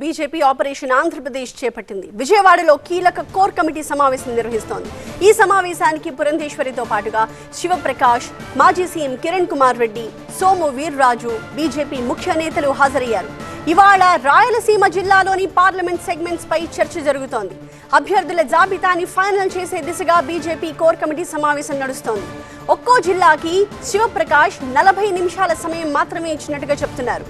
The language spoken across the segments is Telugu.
బీజేపీ ఆపరేషన్ ఆంధ్రప్రదేశ్ చేపట్టింది. విజయవాడలో కీలక కోర్ కమిటీ సమావేశం నిర్వహిస్తోంది. ఈ సమావేశానికి పురంధేశ్వరితో పాటుగా శివప్రకాష్, మాజీ సీఎం కిరణ్ కుమార్ రెడ్డి, సోము వీర్రాజు, బీజేపీ ముఖ్య నేతలు హాజరయ్యారు. ఇవాళ రాయలసీమ జిల్లాలోని పార్లమెంట్ సెగ్మెంట్స్ పై చర్చ జరుగుతోంది. అభ్యర్థుల జాబితాని ఫైనల్ చేసే దిశగా బీజేపీ కోర్ కమిటీ సమావేశం నడుస్తోంది. ఒక్కో జిల్లాకి శివప్రకాష్ 40 నిమిషాల సమయం మాత్రమే ఇచ్చినట్టుగా చెప్తున్నారు.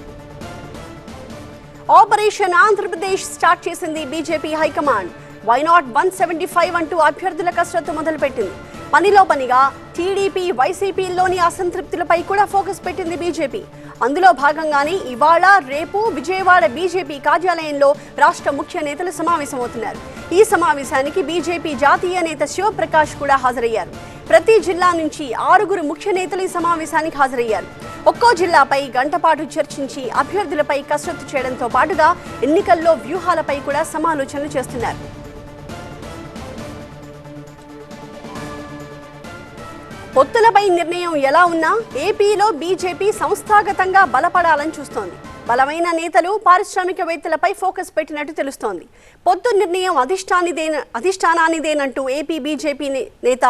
ఆపరేషన్ ఆంధ్రప్రదేశ్ స్టార్ట్ చేసింది బీజేపీ హైకమాండ్. వై నాట్ 175 అంటూ అభ్యర్థుల కసరత్తు మొదలుపెట్టింది. పనిలో పనిగా టీడీపీ, వైసీపీలోని అసంతృప్తులపై కూడా ఫోకస్ పెట్టింది బీజేపీ. అందులో భాగంగానే ఇవాళ, రేపు విజయవాడ బీజేపీ కార్యాలయంలో రాష్ట్ర ముఖ్య నేతలు సమావేశమవుతున్నారు. ఈ సమావేశానికి బీజేపీ జాతీయ నేత శివప్రకాష్ కూడా హాజరయ్యారు. ప్రతి జిల్లా నుంచి 6 ముఖ్య నేతలు ఈ సమావేశానికి హాజరయ్యారు. ఒక్కో జిల్లాపై గంట పాటు చర్చించి అభ్యర్థులపై కసరత్తు చేయడంతో పాటుగా ఎన్నికల్లో వ్యూహాలపై కూడా సమాలోచనలు చేస్తున్నారు. పొత్తులపై నిర్ణయం ఎలా ఉన్నా ఏపీలో బీజేపీ సంస్థాగతంగా బలపడాలని చూస్తోంది. బలమైన నేతలు, పారిశ్రామికవేత్తలపై ఫోకస్ పెట్టినట్టు తెలుస్తోంది. పొత్తు నిర్ణయం అధిష్టానానిదేనంటూ ఏపీ బీజేపీ నేత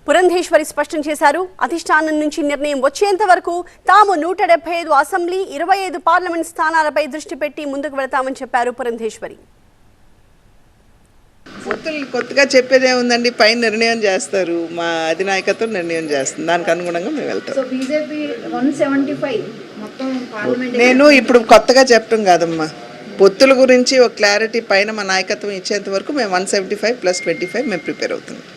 పురంధేశ్వరి స్పష్టం చేశారు. అధిష్టానం నుంచి నిర్ణయం వచ్చేంత వరకు తాము 175 అసెంబ్లీ, 25 పార్లమెంట్ స్థానాలపై దృష్టి పెట్టి ముందుకు వెళతామని చెప్పారు పురంధేశ్వరి. పొత్తులు కొత్తగా చెప్పేదే ఉందండి, పైన నిర్ణయం చేస్తారు, మా అధినాయకత్వం నిర్ణయం చేస్తుంది, దానికి అనుగుణంగా మేము వెళ్తాం. నేను ఇప్పుడు కొత్తగా చెప్పడం కాదమ్మా, పొత్తుల గురించి ఒక క్లారిటీ పైన మా నాయకత్వం ఇచ్చేంత వరకు మేము 175+25 మేము ప్రిపేర్ అవుతున్నాం.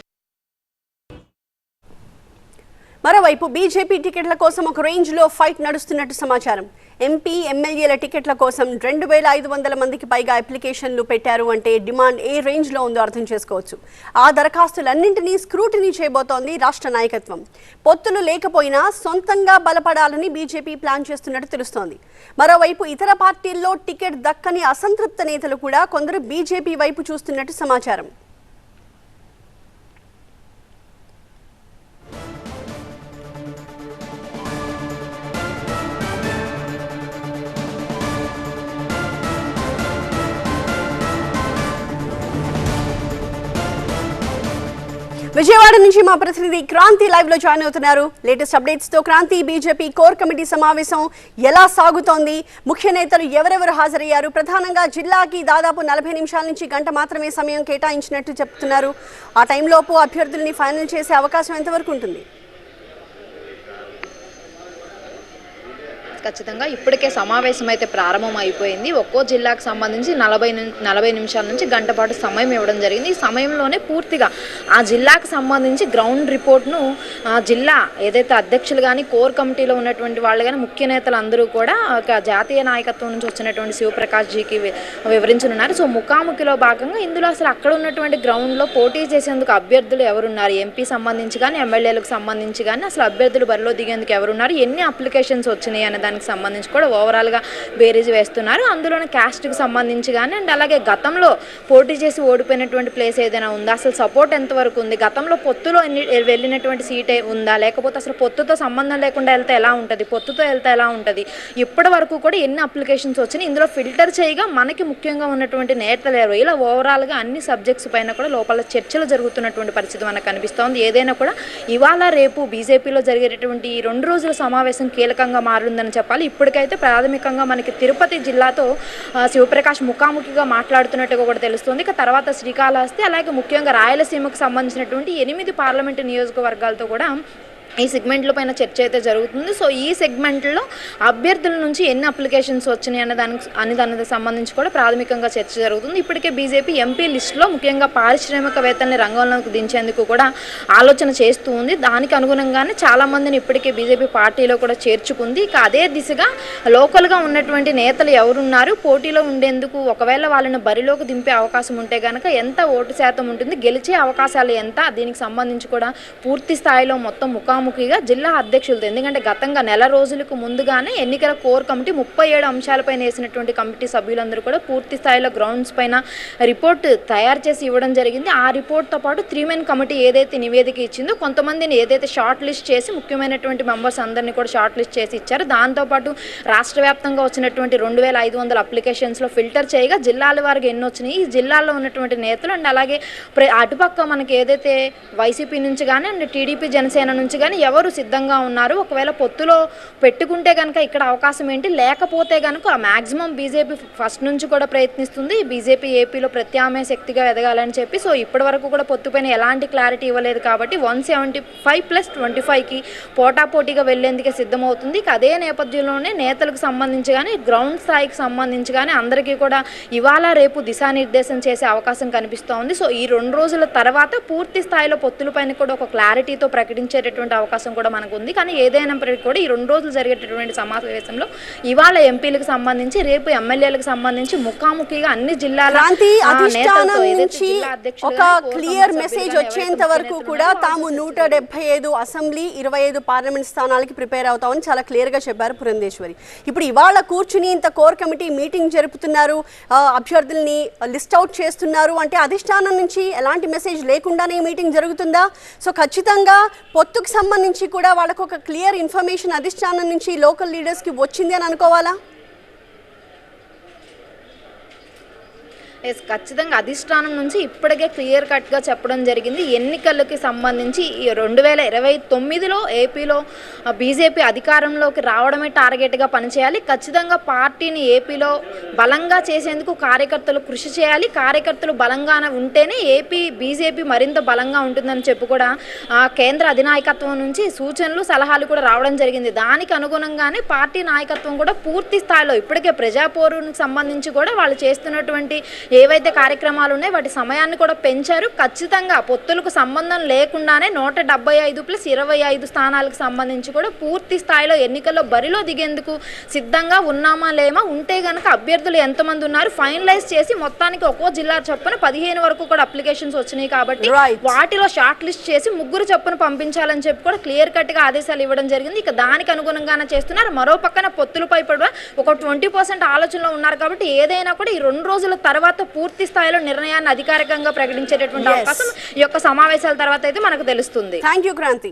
మరోవైపు బీజేపీ టికెట్ల కోసం ఒక రేంజ్లో ఫైట్ నడుస్తున్నట్టు సమాచారం. ఎంపీ, ఎమ్మెల్యేల టికెట్ల కోసం 2500 మందికి పైగా అప్లికేషన్లు పెట్టారు అంటే డిమాండ్ ఏ రేంజ్లో ఉందో అర్థం చేసుకోవచ్చు. ఆ దరఖాస్తులన్నింటినీ స్క్రూటినీ చేయబోతోంది రాష్ట్ర నాయకత్వం. పొత్తులు లేకపోయినా సొంతంగా బలపడాలని బీజేపీ ప్లాన్ చేస్తున్నట్టు తెలుస్తోంది. మరోవైపు ఇతర పార్టీల్లో టికెట్ దక్కని అసంతృప్త నేతలు కూడా కొందరు బీజేపీ వైపు చూస్తున్నట్టు సమాచారం. విజయవాడ నుంచి మా ప్రతినిధి క్రాంతి లైవ్ లో జాయిన్ అవుతున్నారు. లేటెస్ట్ అప్డేట్స్ తో క్రాంతి, బీజేపీ కోర్ కమిటీ సమావేశం ఎలా సాగుతోంది? ముఖ్య నేతలు ఎవరెవరు హాజరయ్యారు? ప్రధానంగా జిల్లాకి దాదాపు 40 నిమిషాల నుంచి గంట మాత్రమే సమయం కేటాయించినట్టు చెప్తున్నారు. ఆ టైంలోపు అభ్యర్థుల్ని ఫైనల్ చేసే అవకాశం ఎంతవరకు ఉంటుంది? ఖచ్చితంగా ఇప్పటికే సమావేశం అయితే ప్రారంభం అయిపోయింది. ఒక్కో జిల్లాకు సంబంధించి 40 నిమిషాల నుంచి గంట పాటు సమయం ఇవ్వడం జరిగింది. ఈ సమయంలోనే పూర్తిగా ఆ జిల్లాకు సంబంధించి గ్రౌండ్ రిపోర్ట్ను జిల్లా ఏదైతే అధ్యక్షులు కానీ, కోర్ కమిటీలో ఉన్నటువంటి వాళ్ళు కానీ, ముఖ్య నేతలు అందరూ కూడా జాతీయ నాయకత్వం నుంచి వచ్చినటువంటి శివప్రకాష్ జీకి వివరించనున్నారు. సో ముఖాముఖిలో భాగంగా ఇందులో అసలు అక్కడ ఉన్నటువంటి గ్రౌండ్లో పోటీ చేసేందుకు అభ్యర్థులు ఎవరున్నారు, ఎంపీ సంబంధించి కానీ, ఎమ్మెల్యేలకు సంబంధించి కానీ అసలు అభ్యర్థులు బరిలో దిగేందుకు ఎవరున్నారు, ఎన్ని అప్లికేషన్స్ వచ్చినాయి అనే దానికి సంబంధించి కూడా ఓవరాల్గా బేరీజ్ వేస్తున్నారు. అందులోనే క్యాస్ట్కి సంబంధించి కానీ, అండ్ అలాగే గతంలో పోటీ చేసి ఓడిపోయినటువంటి ప్లేస్ ఏదైనా ఉందా, అసలు సపోర్ట్ ఎంతవరకు ఉంది, గతంలో పొత్తులో వెళ్ళినటువంటి సీటే ఉందా, లేకపోతే అసలు పొత్తుతో సంబంధం లేకుండా వెళ్తే ఎలా ఉంటుంది, పొత్తుతో వెళ్తే ఎలా ఉంటుంది, ఇప్పటి వరకు కూడా ఎన్ని అప్లికేషన్స్ వచ్చినాయి, ఇందులో ఫిల్టర్ చేయగా మనకి ముఖ్యంగా ఉన్నటువంటి నేతలు ఎవరు, ఇలా ఓవరాల్గా అన్ని సబ్జెక్ట్స్ పైన కూడా లోపల చర్చలు జరుగుతున్నటువంటి పరిస్థితి మనకు కనిపిస్తోంది. ఏదైనా కూడా ఇవాళ రేపు బీజేపీలో జరిగేటటువంటి ఈ 2 రోజుల సమావేశం కీలకంగా మారుందని చెప్పాలి. ఇప్పటికైతే ప్రాథమికంగా మనకి తిరుపతి జిల్లాతో శివప్రకాష్ ముఖాముఖిగా మాట్లాడుతున్నట్టుగా కూడా తెలుస్తుంది. ఇక తర్వాత శ్రీకాళహస్తి, అలాగే ముఖ్యంగా రాయలసీమకు సంబంధించినటువంటి 8 పార్లమెంటు నియోజకవర్గాలతో కూడా ఈ సెగ్మెంట్ల పైన చర్చ అయితే జరుగుతుంది. సో ఈ సెగ్మెంట్లో అభ్యర్థుల నుంచి ఎన్ని అప్లికేషన్స్ వచ్చినాయి దానికి సంబంధించి కూడా ప్రాథమికంగా చర్చ జరుగుతుంది. ఇప్పటికే బీజేపీ ఎంపీ లిస్టులో ముఖ్యంగా పారిశ్రామికవేత్తల్ని రంగంలోకి దించేందుకు కూడా ఆలోచన చేస్తూ ఉంది. దానికి అనుగుణంగానే చాలామందిని ఇప్పటికే బీజేపీ పార్టీలో కూడా చేర్చుకుంది. ఇక అదే దిశగా లోకల్గా ఉన్నటువంటి నేతలు ఎవరున్నారు, పోటీలో ఉండేందుకు ఒకవేళ వాళ్ళని బరిలోకి దింపే అవకాశం ఉంటే కనుక ఎంత ఓటు శాతం ఉంటుంది, గెలిచే అవకాశాలు ఎంత, దీనికి సంబంధించి కూడా పూర్తి స్థాయిలో మొత్తం ముఖాముఖి ముఖాముఖిగా జిల్లా అధ్యక్షులతో, ఎందుకంటే గతంగా నెల రోజులకు ముందుగానే ఎన్నికల కోర్ కమిటీ 37 అంశాలపైన వేసినటువంటి కమిటీ సభ్యులందరూ కూడా పూర్తి స్థాయిలో గ్రౌండ్స్ పైన రిపోర్ట్ తయారు చేసి ఇవ్వడం జరిగింది. ఆ రిపోర్ట్తో పాటు 3 మెన్ కమిటీ ఏదైతే నివేదిక ఇచ్చిందో కొంతమందిని ఏదైతే షార్ట్ లిస్ట్ చేసి ముఖ్యమైనటువంటి మెంబర్స్ అందరినీ కూడా షార్ట్ లిస్ట్ చేసి ఇచ్చారు. దాంతోపాటు రాష్ట్ర వ్యాప్తంగా వచ్చినటువంటి 2500 అప్లికేషన్స్లో ఫిల్టర్ చేయగా జిల్లాల వారికి ఎన్ని వచ్చినాయి, ఈ జిల్లాల్లో ఉన్నటువంటి నేతలు అండ్ అలాగే అటుపక్క మనకి ఏదైతే వైసీపీ నుంచి కానీ అండ్ టీడీపీ జనసేన నుంచి కానీ ఎవరు సిద్ధంగా ఉన్నారు, ఒకవేళ పొత్తులో పెట్టుకుంటే కనుక ఇక్కడ అవకాశం ఏంటి, లేకపోతే కనుక మ్యాక్సిమం బీజేపీ ఫస్ట్ నుంచి కూడా ప్రయత్నిస్తుంది బీజేపీ ఏపీలో ప్రత్యామ్నాయ శక్తిగా ఎదగాలని చెప్పి. సో ఇప్పటి వరకు కూడా పొత్తుపైన ఎలాంటి క్లారిటీ ఇవ్వలేదు కాబట్టి 175+25కి పోటాపోటీగా వెళ్లేందుకే సిద్ధమవుతుంది. ఇక అదే నేపథ్యంలోనే నేతలకు సంబంధించి కానీ గ్రౌండ్ స్థాయికి సంబంధించి కానీ అందరికీ కూడా ఇవాళ రేపు దిశానిర్దేశం చేసే అవకాశం కనిపిస్తూ ఉంది. సో ఈ 2 రోజుల తర్వాత పూర్తి స్థాయిలో పొత్తులపైన కూడా ఒక క్లారిటీతో ప్రకటించేటటువంటి అవకాశం కూడా మనకు ఉంది. కానీ ఏదైనప్పటికీ కూడా ఈ 2 రోజులు జరిగేటటువంటి సమావేశంలో ఇవాళ ఎంపీలకు సంబంధించి రేపు ఎమ్మెల్యేలకు సంబంధించి ముఖాముఖిగా అన్ని జిల్లాల ఒక క్లియర్ మెసేజ్ వచ్చేంత వరకు కూడా తాము 175 అసెంబ్లీ 25 పార్లమెంట్ స్థానాలకి ప్రిపేర్ అవుతామని చాలా క్లియర్ గా చెప్పారు పురంధేశ్వరి. ఇప్పుడు ఇవాళ కూర్చుని ఇంత కోర్ కమిటీ మీటింగ్ జరుపుతున్నారు, అభ్యర్థుల్ని లిస్ట్ అవుట్ చేస్తున్నారు అంటే అధిష్టానం నుంచి ఎలాంటి మెసేజ్ లేకుండానే ఈ మీటింగ్ జరుగుతుందా? సో ఖచ్చితంగా పొత్తుకు సంబంధించి కూడా వాళ్ళకు ఒక క్లియర్ ఇన్ఫర్మేషన్ అధిష్టానం నుంచి లోకల్ లీడర్స్ కి వచ్చింది అని అనుకోవాలా? ఖచ్చితంగా అధిష్టానం నుంచి ఇప్పటికే క్లియర్ కట్గా చెప్పడం జరిగింది. ఎన్నికలకి సంబంధించి 2029లో ఏపీలో బీజేపీ అధికారంలోకి రావడమే టార్గెట్గా పనిచేయాలి. ఖచ్చితంగా పార్టీని ఏపీలో బలంగా చేసేందుకు కార్యకర్తలు కృషి చేయాలి. కార్యకర్తలు బలంగా ఉంటేనే బీజేపీ మరింత బలంగా ఉంటుందని చెప్పి కూడా కేంద్ర అధినాయకత్వం నుంచి సూచనలు సలహాలు కూడా రావడం జరిగింది. దానికి అనుగుణంగానే పార్టీ నాయకత్వం కూడా పూర్తి స్థాయిలో ఇప్పటికే ప్రజాపోరునికి సంబంధించి కూడా వాళ్ళు చేస్తున్నటువంటి ఏవైతే కార్యక్రమాలు ఉన్నాయో వాటి సమయాన్ని కూడా పెంచారు. ఖచ్చితంగా పొత్తులకు సంబంధం లేకుండానే 175+25 స్థానాలకు సంబంధించి కూడా పూర్తి స్థాయిలో ఎన్నికల్లో బరిలో దిగేందుకు సిద్ధంగా ఉన్నామా లేమా, ఉంటే కనుక అభ్యర్థులు ఎంతమంది ఉన్నారు ఫైనలైజ్ చేసి మొత్తానికి ఒక్కో జిల్లా చొప్పున 15 వరకు కూడా అప్లికేషన్స్ వచ్చినాయి కాబట్టి వాటిలో షార్ట్ లిస్ట్ చేసి 3 చొప్పున పంపించాలని చెప్పి కూడా క్లియర్ కట్గా ఆదేశాలు ఇవ్వడం జరిగింది. ఇక దానికి అనుగుణంగానే చేస్తున్నారు. మరో పక్కన పొత్తులపై కూడా ఒక 20% ఆలోచనలో ఉన్నారు కాబట్టి ఏదైనా కూడా ఈ 2 రోజుల తర్వాత పూర్తి స్థాయిలో నిర్ణయాన్ని అధికారికంగా ప్రకటించేటటువంటి అవకాశం ఈ యొక్క సమావేశాల తర్వాత అయితే మనకు తెలుస్తుంది. థాంక్యూ క్రాంతి.